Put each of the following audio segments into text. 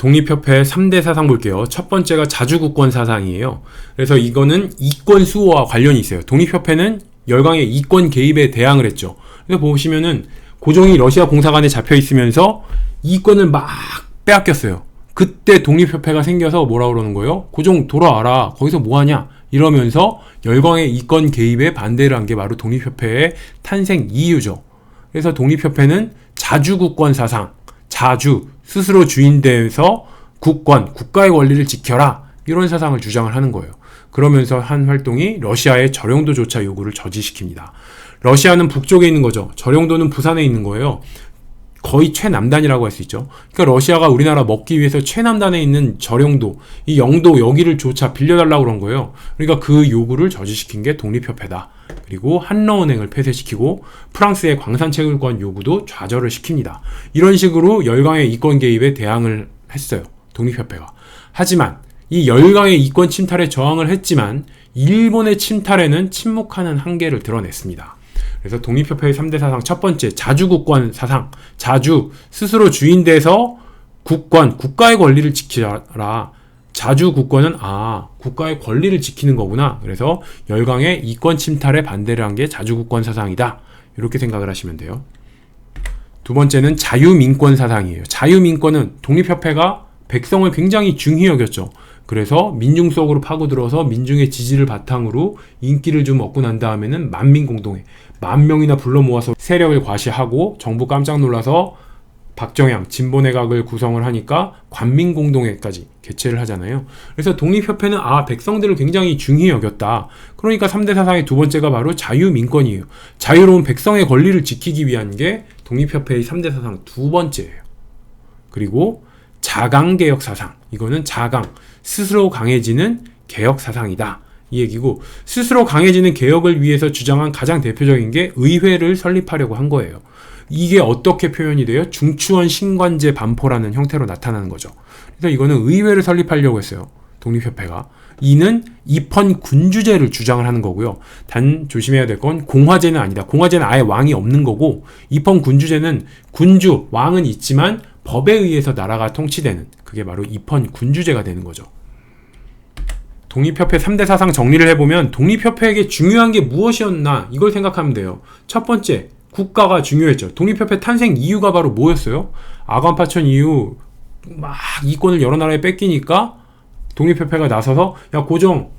독립협회 3대 사상 볼게요. 첫 번째가 자주국권 사상이에요. 그래서 이거는 이권 수호와 관련이 있어요. 독립협회는 열강의 이권 개입에 대항을 했죠. 그래서 보시면은 고종이 러시아 공사관에 잡혀 있으면서 이권을 막 빼앗겼어요. 그때 독립협회가 생겨서 뭐라 그러는 거예요? 고종 돌아와라. 거기서 뭐하냐? 이러면서 열강의 이권 개입에 반대를 한 게 바로 독립협회의 탄생 이유죠. 그래서 독립협회는 자주국권 사상, 자주, 스스로 주인돼서 국권, 국가의 권리를 지켜라, 이런 사상을 주장을 하는 거예요. 그러면서 한 활동이 러시아의 저령도조차 요구를 저지시킵니다. 러시아는 북쪽에 있는 거죠. 저령도는 부산에 있는 거예요. 거의 최남단이라고 할 수 있죠. 그러니까 러시아가 우리나라 먹기 위해서 최남단에 있는 저령도, 이 영도 여기를 조차 빌려달라고 그런 거예요. 그러니까 그 요구를 저지시킨 게 독립협회다. 그리고 한러은행을 폐쇄시키고 프랑스의 광산채굴권 요구도 좌절을 시킵니다. 이런 식으로 열강의 이권 개입에 대항을 했어요. 독립협회가. 하지만 이 열강의 이권 침탈에 저항을 했지만 일본의 침탈에는 침묵하는 한계를 드러냈습니다. 그래서 독립협회의 3대 사상 첫 번째, 자주국권 사상. 자주, 스스로 주인돼서 국권, 국가의 권리를 지키라. 자주국권은 국가의 권리를 지키는 거구나. 그래서 열강의 이권 침탈에 반대를 한 게 자주국권 사상이다. 이렇게 생각을 하시면 돼요. 두 번째는 자유민권 사상이에요. 자유민권은 독립협회가 백성을 굉장히 중히 여겼죠. 그래서 민중 속으로 파고들어서 민중의 지지를 바탕으로 인기를 좀 얻고 난 다음에는 만민공동회, 10,000명이나 불러 모아서 세력을 과시하고 정부 깜짝 놀라서 박정양 진보내각을 구성을 하니까 관민공동회까지 개최를 하잖아요. 그래서 독립협회는 백성들을 굉장히 중히 여겼다. 그러니까 3대 사상의 두 번째가 바로 자유민권이에요. 자유로운 백성의 권리를 지키기 위한 게 독립협회의 3대 사상 두 번째예요. 그리고 자강개혁 사상. 이거는 자강, 스스로 강해지는 개혁 사상이다. 이 얘기고, 스스로 강해지는 개혁을 위해서 주장한 가장 대표적인 게 의회를 설립하려고 한 거예요. 이게 어떻게 표현이 돼요? 중추원 신관제 반포라는 형태로 나타나는 거죠. 그래서 이거는 의회를 설립하려고 했어요. 독립협회가. 이는 입헌 군주제를 주장을 하는 거고요. 단 조심해야 될 건 공화제는 아니다. 공화제는 아예 왕이 없는 거고, 입헌 군주제는 군주, 왕은 있지만 법에 의해서 나라가 통치되는, 그게 바로 입헌 군주제가 되는 거죠. 독립협회 3대 사상 정리를 해보면 독립협회에게 중요한 게 무엇이었나, 이걸 생각하면 돼요. 첫 번째, 국가가 중요했죠. 독립협회 탄생 이유가 바로 뭐였어요? 아관파천 이후 막 이권을 여러 나라에 뺏기니까 독립협회가 나서서 야 고종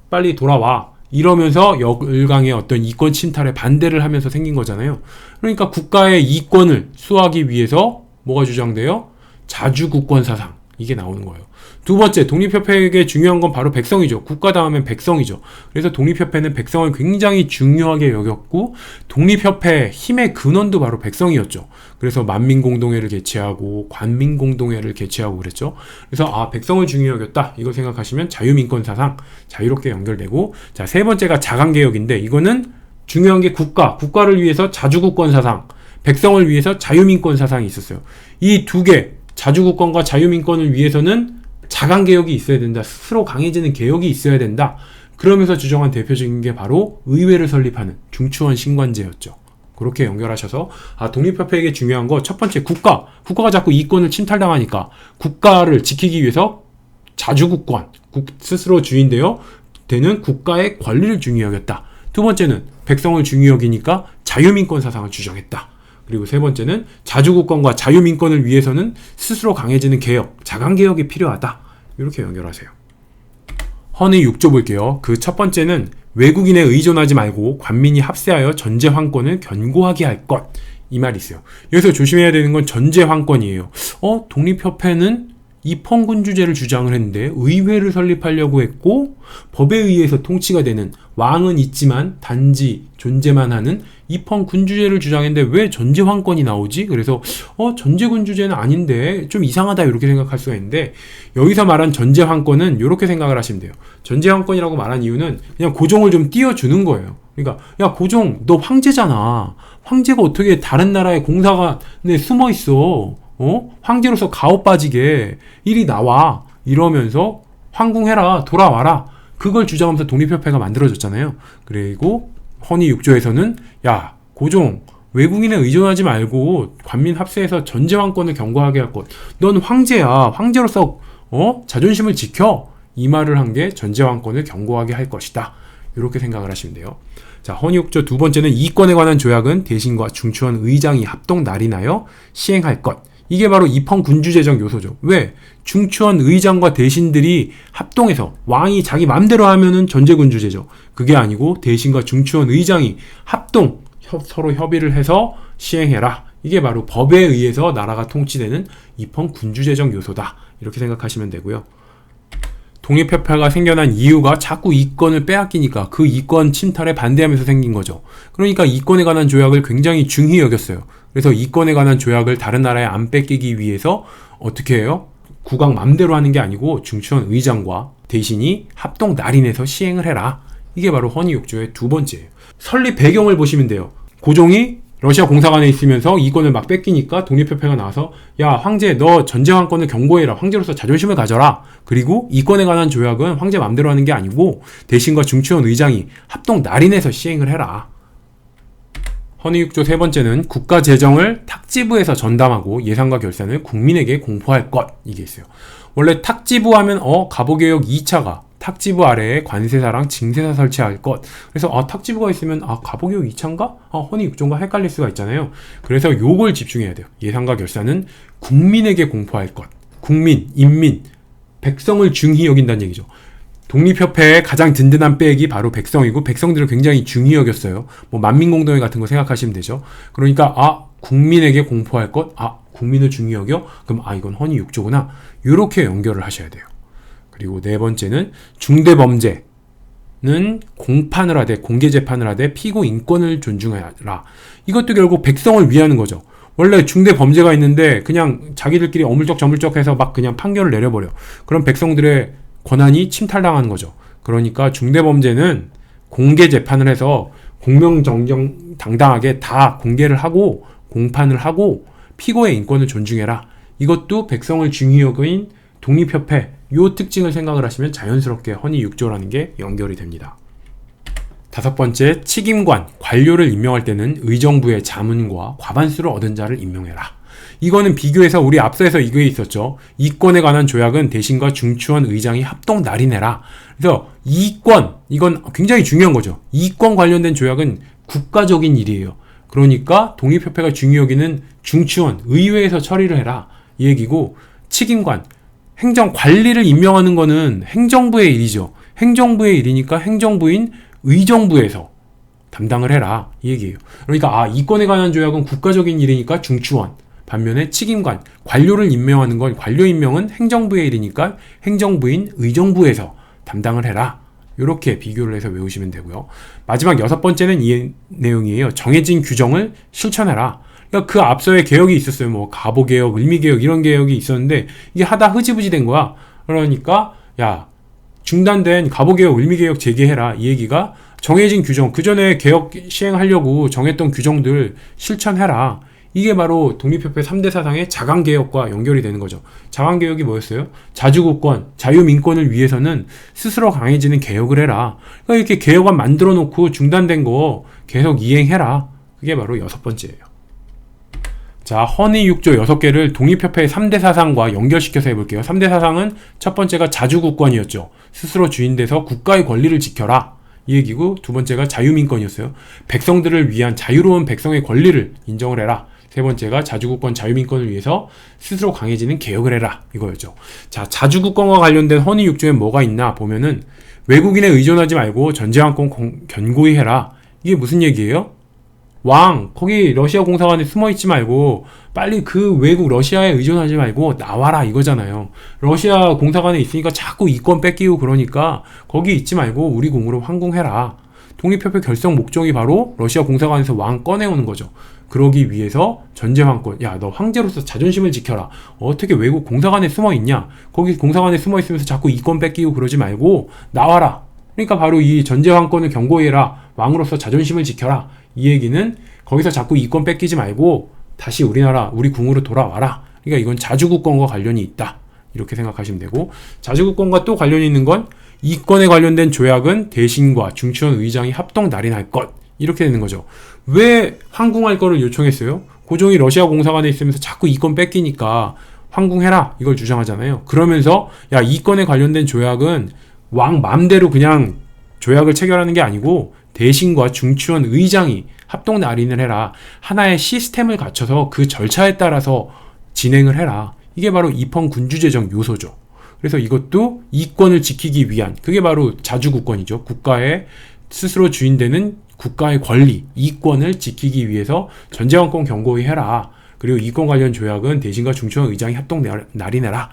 빨리 돌아와, 이러면서 열강의 어떤 이권 침탈에 반대를 하면서 생긴 거잖아요. 그러니까 국가의 이권을 수호하기 위해서 뭐가 주장돼요? 자주국권 사상, 이게 나오는 거예요. 두 번째, 독립협회에게 중요한 건 바로 백성이죠. 국가 다음엔 백성이죠. 그래서 독립협회는 백성을 굉장히 중요하게 여겼고, 독립협회의 힘의 근원도 바로 백성이었죠. 그래서 만민공동회를 개최하고 관민공동회를 개최하고 그랬죠. 그래서 백성을 중요히 여겼다, 이거 생각하시면 자유민권 사상 자유롭게 연결되고, 자, 세 번째가 자강개혁인데, 이거는 중요한 게 국가를 위해서 자주국권 사상, 백성을 위해서 자유민권 사상이 있었어요. 이 두 개, 자주국권과 자유민권을 위해서는 자강개혁이 있어야 된다. 스스로 강해지는 개혁이 있어야 된다. 그러면서 주장한 대표적인 게 바로 의회를 설립하는 중추원 신관제였죠. 그렇게 연결하셔서 독립협회에게 중요한 거 첫 번째, 국가가 자꾸 이권을 침탈당하니까 국가를 지키기 위해서 자주국권, 스스로 주인되어 되는 국가의 권리를 중히 여겼다. 두 번째는 백성을 중히 여기니까 자유민권 사상을 주장했다. 그리고 세 번째는 자주국권과 자유민권을 위해서는 스스로 강해지는 개혁, 자강개혁이 필요하다. 이렇게 연결하세요. 헌의 6조 볼게요. 그 첫 번째는 외국인에 의존하지 말고 관민이 합세하여 전제환권을 견고하게 할 것. 이 말이 있어요. 여기서 조심해야 되는 건 전제환권이에요. 독립협회는 입헌군주제를 주장을 했는데 의회를 설립하려고 했고, 법에 의해서 통치가 되는, 왕은 있지만 단지 존재만 하는 입헌군주제를 주장했는데 왜 전제환권이 나오지? 그래서 전제군주제는 아닌데 좀 이상하다, 이렇게 생각할 수가 있는데, 여기서 말한 전제환권은 이렇게 생각을 하시면 돼요. 전제환권이라고 말한 이유는 그냥 고종을 좀 띄워주는 거예요. 그러니까 야 고종, 너 황제잖아. 황제가 어떻게 다른 나라의 공사관에 숨어 있어? 황제로서 가오 빠지게 이리 나와, 이러면서 황궁해라, 돌아와라, 그걸 주장하면서 독립협회가 만들어졌잖아요. 그리고 헌의 6조에서는 야 고종, 외국인에 의존하지 말고 관민 합세해서 전제왕권을 견고하게 할 것. 넌 황제야. 황제로서 자존심을 지켜. 이 말을 한 게 전제왕권을 견고하게 할 것이다. 이렇게 생각을 하시면 돼요. 자, 헌의육조 두 번째는 이권에 관한 조약은 대신과 중추원 의장이 합동 날인하여 시행할 것. 이게 바로 입헌 군주제정 요소죠. 왜? 중추원 의장과 대신들이 합동해서 왕이 자기 맘대로 하면은 전제군주제죠. 그게 아니고 대신과 중추원 의장이 합동 서로 협의를 해서 시행해라. 이게 바로 법에 의해서 나라가 통치되는 입헌 군주제정 요소다. 이렇게 생각하시면 되고요. 독립협회가 생겨난 이유가 자꾸 이권을 빼앗기니까 그 이권 침탈에 반대하면서 생긴 거죠. 그러니까 이권에 관한 조약을 굉장히 중히 여겼어요. 그래서 이권에 관한 조약을 다른 나라에 안 뺏기기 위해서 어떻게 해요? 국왕 맘대로 하는 게 아니고 중추원 의장과 대신이 합동 날인해서 시행을 해라. 이게 바로 헌의육조의 두 번째예요. 설립 배경을 보시면 돼요. 고종이 러시아 공사관에 있으면서 이권을 막 뺏기니까 독립협회가 나와서 야 황제 너 전제왕권을 견고해라. 황제로서 자존심을 가져라. 그리고 이권에 관한 조약은 황제 맘대로 하는 게 아니고 대신과 중추원 의장이 합동 날인해서 시행을 해라. 헌의육조 세 번째는 국가재정을 탁지부에서 전담하고 예산과 결산을 국민에게 공포할 것. 이게 있어요. 원래 탁지부 하면 가보개혁 2차가 탁지부 아래에 관세사랑 징세사 설치할 것. 그래서 탁지부가 있으면 가보개혁 2차인가? 헌의육조인가 헷갈릴 수가 있잖아요. 그래서 요걸 집중해야 돼요. 예산과 결산은 국민에게 공포할 것. 국민, 인민, 백성을 중히 여긴다는 얘기죠. 독립협회의 가장 든든한 백이 바로 백성이고 백성들을 굉장히 중히 여겼어요. 뭐 만민공동회 같은 거 생각하시면 되죠. 그러니까 국민에게 공포할 것, 국민을 중히 여겨? 그럼 이건 헌의육조구나. 이렇게 연결을 하셔야 돼요. 그리고 네 번째는 중대범죄는 공판을 하되 공개재판을 하되 피고 인권을 존중하라. 이것도 결국 백성을 위하는 거죠. 원래 중대범죄가 있는데 그냥 자기들끼리 어물쩍저물쩍 해서 막 그냥 판결을 내려버려. 그럼 백성들의 권한이 침탈당하는 거죠. 그러니까 중대범죄는 공개재판을 해서 공명정정당당하게 다 공개를 하고 공판을 하고 피고의 인권을 존중해라. 이것도 백성을 중히 여긴 독립협회 요 특징을 생각을 하시면 자연스럽게 헌의육조라는 게 연결이 됩니다. 다섯 번째, 책임관, 관료를 임명할 때는 의정부의 자문과 과반수를 얻은 자를 임명해라. 이거는 비교해서 우리 앞서에서 이게 있었죠. 이권에 관한 조약은 대신과 중추원 의장이 합동 날인해라. 그래서 이권, 이건 굉장히 중요한 거죠. 이권 관련된 조약은 국가적인 일이에요. 그러니까 독립협회가 중히 여기는 중추원, 의회에서 처리를 해라. 이 얘기고, 책임관, 행정 관리를 임명하는 거는 행정부의 일이죠. 행정부의 일이니까 행정부인 의정부에서 담당을 해라. 이 얘기예요. 그러니까 이권에 관한 조약은 국가적인 일이니까 중추원. 반면에 책임관, 관료를 임명하는 건 관료 임명은 행정부의 일이니까 행정부인 의정부에서 담당을 해라. 이렇게 비교를 해서 외우시면 되고요. 마지막 여섯 번째는 이 내용이에요. 정해진 규정을 실천해라. 그러니까 그 앞서의 개혁이 있었어요. 뭐 가보개혁, 을미개혁 이런 개혁이 있었는데 이게 하다 흐지부지 된 거야. 그러니까 중단된 가보개혁, 을미개혁 재개해라. 이 얘기가 정해진 규정, 그 전에 개혁 시행하려고 정했던 규정들 실천해라. 이게 바로 독립협회 3대 사상의 자강개혁과 연결이 되는 거죠. 자강개혁이 뭐였어요? 자주국권, 자유민권을 위해서는 스스로 강해지는 개혁을 해라. 그러니까 이렇게 개혁안 만들어 놓고 중단된 거 계속 이행해라. 그게 바로 여섯 번째예요. 자, 헌의육조 6개를 독립협회의 3대 사상과 연결시켜서 해볼게요. 3대 사상은 첫 번째가 자주국권이었죠. 스스로 주인돼서 국가의 권리를 지켜라. 이 얘기고, 두 번째가 자유민권이었어요. 백성들을 위한 자유로운 백성의 권리를 인정을 해라. 세 번째가 자주국권, 자유민권을 위해서 스스로 강해지는 개혁을 해라. 이거였죠. 자, 자주국권과 관련된 헌의육조에 뭐가 있나 보면은 외국인에 의존하지 말고 전제왕권 견고히 해라. 이게 무슨 얘기예요? 거기 러시아 공사관에 숨어있지 말고 빨리 그 외국 러시아에 의존하지 말고 나와라 이거잖아요. 러시아 공사관에 있으니까 자꾸 이권 뺏기고 그러니까 거기 있지 말고 우리 공으로 황궁해라. 독립협회 결성 목적이 바로 러시아 공사관에서 왕 꺼내오는 거죠. 그러기 위해서 전제왕권, 너 황제로서 자존심을 지켜라. 어떻게 외국 공사관에 숨어있냐? 거기 공사관에 숨어있으면서 자꾸 이권 뺏기고 그러지 말고 나와라. 그러니까 바로 이 전제왕권을 견고히 해라. 왕으로서 자존심을 지켜라. 이 얘기는 거기서 자꾸 이권 뺏기지 말고 다시 우리나라, 우리 궁으로 돌아와라. 그러니까 이건 자주국권과 관련이 있다. 이렇게 생각하시면 되고, 자주국권과 또 관련이 있는 건 이권에 관련된 조약은 대신과 중추원 의장이 합동 날인할 것. 이렇게 되는 거죠. 왜 황궁할 거를 요청했어요? 고종이 러시아 공사관에 있으면서 자꾸 이권 뺏기니까 황궁해라 이걸 주장하잖아요. 그러면서 야, 이권에 관련된 조약은 왕 맘대로 그냥 조약을 체결하는 게 아니고 대신과 중추원 의장이 합동 날인을 해라. 하나의 시스템을 갖춰서 그 절차에 따라서 진행을 해라. 이게 바로 입헌 군주제정 요소죠. 그래서 이것도 이권을 지키기 위한, 그게 바로 자주국권이죠. 국가의 스스로 주인되는 국가의 권리, 이권을 지키기 위해서 전제왕권 경고히 해라. 그리고 이권 관련 조약은 대신과 중추원 의장이 합동 날인해라.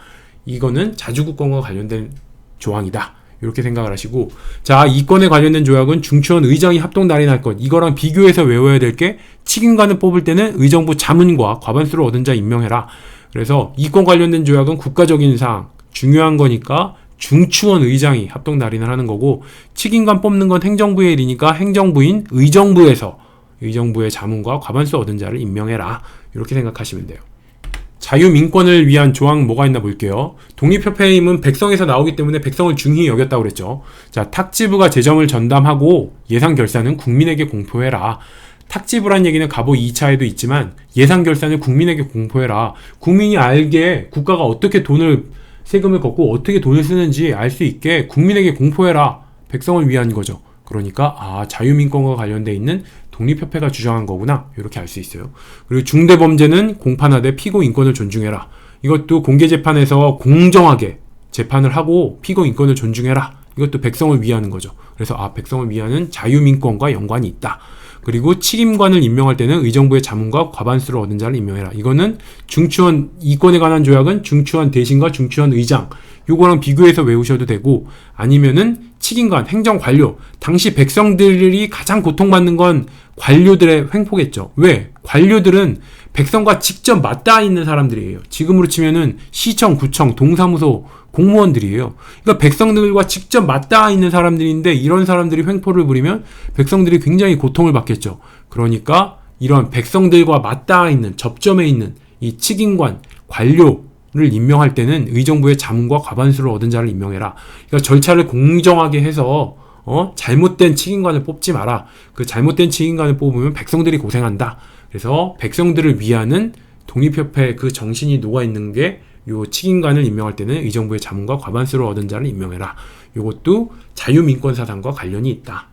이거는 자주국권과 관련된 조항이다. 이렇게 생각을 하시고, 자, 이권에 관련된 조약은 중추원 의장이 합동 날인할 것, 이거랑 비교해서 외워야 될 게 칙임관을 뽑을 때는 의정부 자문과 과반수를 얻은 자 임명해라. 그래서 이권 관련된 조약은 국가적인 사항, 중요한 거니까 중추원 의장이 합동 날인을 하는 거고, 칙임관 뽑는 건 행정부의 일이니까 행정부인 의정부에서 의정부의 자문과 과반수 얻은 자를 임명해라. 이렇게 생각하시면 돼요. 자유민권을 위한 조항 뭐가 있나 볼게요. 독립협회의 힘은 백성에서 나오기 때문에 백성을 중히 여겼다고 그랬죠. 자, 탁지부가 재정을 전담하고 예산결산은 국민에게 공표해라. 탁지부란 얘기는 갑오 2차에도 있지만 예산결산을 국민에게 공표해라. 국민이 알게 국가가 어떻게 세금을 걷고 어떻게 돈을 쓰는지 알 수 있게 국민에게 공표해라. 백성을 위한 거죠. 그러니까 자유민권과 관련돼 있는 독립협회가 주장한 거구나, 이렇게 알 수 있어요. 그리고 중대범죄는 공판하되 피고 인권을 존중해라. 이것도 공개재판에서 공정하게 재판을 하고 피고 인권을 존중해라. 이것도 백성을 위하는 거죠. 그래서 백성을 위하는 자유민권과 연관이 있다. 그리고 칙임관을 임명할 때는 의정부의 자문과 과반수를 얻은 자를 임명해라. 이거는 중추원, 이권에 관한 조약은 중추원 대신과 중추원 의장, 요거랑 비교해서 외우셔도 되고, 아니면은 칙임관, 행정관료, 당시 백성들이 가장 고통받는 건 관료들의 횡포겠죠. 왜? 관료들은 백성과 직접 맞닿아 있는 사람들이에요. 지금으로 치면은 시청, 구청, 동사무소 공무원들이에요. 그러니까 백성들과 직접 맞닿아 있는 사람들인데, 이런 사람들이 횡포를 부리면 백성들이 굉장히 고통을 받겠죠. 그러니까 이런 백성들과 맞닿아 있는, 접점에 있는 이 칙임관, 관료를 임명할 때는 의정부의 자문과 과반수를 얻은 자를 임명해라. 그러니까 절차를 공정하게 해서 잘못된 칙임관을 뽑지 마라. 그 잘못된 칙임관을 뽑으면 백성들이 고생한다. 그래서 백성들을 위하는 독립협회의 그 정신이 녹아있는 게 요 칙임관을 임명할 때는 의정부의 자문과 과반수를 얻은 자를 임명해라. 요것도 자유민권 사상과 관련이 있다.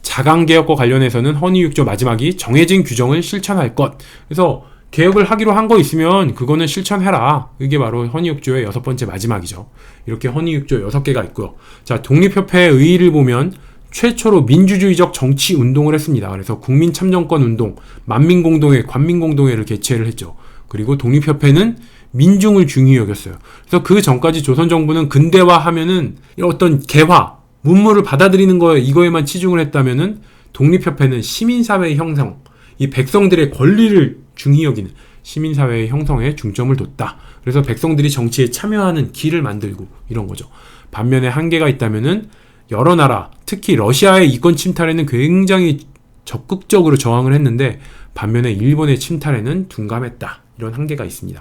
자강개혁과 관련해서는 헌의 6조 마지막이 정해진 규정을 실천할 것. 그래서 개혁을 하기로 한 거 있으면 그거는 실천해라. 이게 바로 헌의 6조의 6번째 마지막이죠. 이렇게 헌의 6조 6개가 있고요. 자, 독립협회의 의의를 보면 최초로 민주주의적 정치 운동을 했습니다. 그래서 국민참정권 운동, 만민공동회, 관민공동회를 개최를 했죠. 그리고 독립협회는 민중을 중히 여겼어요. 그래서 그 전까지 조선정부는 근대화하면은 어떤 개화, 문물을 받아들이는 이거에만 치중을 했다면은 독립협회는 시민사회의 형성, 이 백성들의 권리를 중히 여기는 시민사회의 형성에 중점을 뒀다. 그래서 백성들이 정치에 참여하는 길을 만들고 이런 거죠. 반면에 한계가 있다면은 여러 나라, 특히 러시아의 이권 침탈에는 굉장히 적극적으로 저항을 했는데, 반면에 일본의 침탈에는 둔감했다. 이런 한계가 있습니다.